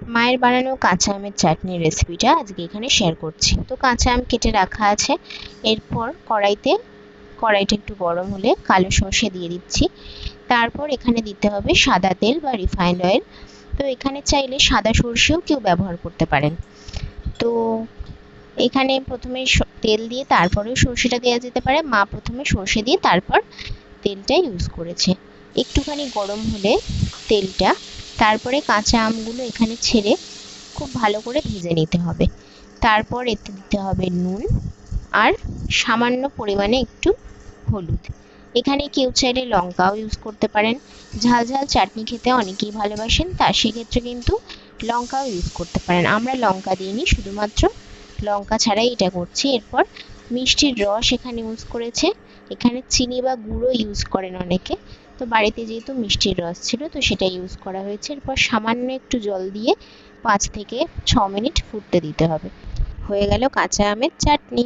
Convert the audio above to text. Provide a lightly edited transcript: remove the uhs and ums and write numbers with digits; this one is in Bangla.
মায়ের বানানো কাঁচা আমের চাটনির রেসিপিটা আজকে এখানে শেয়ার করছি। তো কাঁচা আম কেটে রাখা আছে। এরপর কড়াইটা একটু গরম হলে কালো সর্ষে দিয়ে দিচ্ছি। তারপর এখানে দিতে হবে সাদা তেল বা রিফাইন্ড অয়েল। তো এখানে চাইলে সাদা সর্ষেও কেউ ব্যবহার করতে পারেন। তো এখানে প্রথমে তেল দিয়ে তারপরেও সর্ষেটা দেওয়া যেতে পারে। মা প্রথমে সর্ষে দিয়ে তারপর তেলটা ইউজ করেছে। একটুখানি গরম হলে তেলটা, তারপরে কাঁচা আমগুলো এখানে ছেড়ে খুব ভালো করে ভেজে নিতে হবে। তারপর এতে দিতে হবে নুন আর সামান্য পরিমাণে একটু হলুদ। এখানে কেউ চাইলে লঙ্কাও ইউজ করতে পারেন। ঝাল ঝাল চাটনি খেতে অনেকেই ভালোবাসেন, তার সেক্ষেত্রে কিন্তু লঙ্কাও ইউজ করতে পারেন। আমরা লঙ্কা দিইনি, শুধুমাত্র লঙ্কা ছাড়াই এটা করছি। এরপর মিষ্টির রস এখানে ইউজ করেছে। এখানে চিনি বা গুঁড়ো ইউজ করেন অনেকে, তো বাড়িতে যেহেতু মিষ্টির রস ছিল তো সেটা ইউজ করা হয়েছে। এরপর সামান্য একটু জল দিয়ে 5 থেকে 6 মিনিট ফুটতে দিতে হবে। হয়ে গেল কাঁচা আমের চাটনি।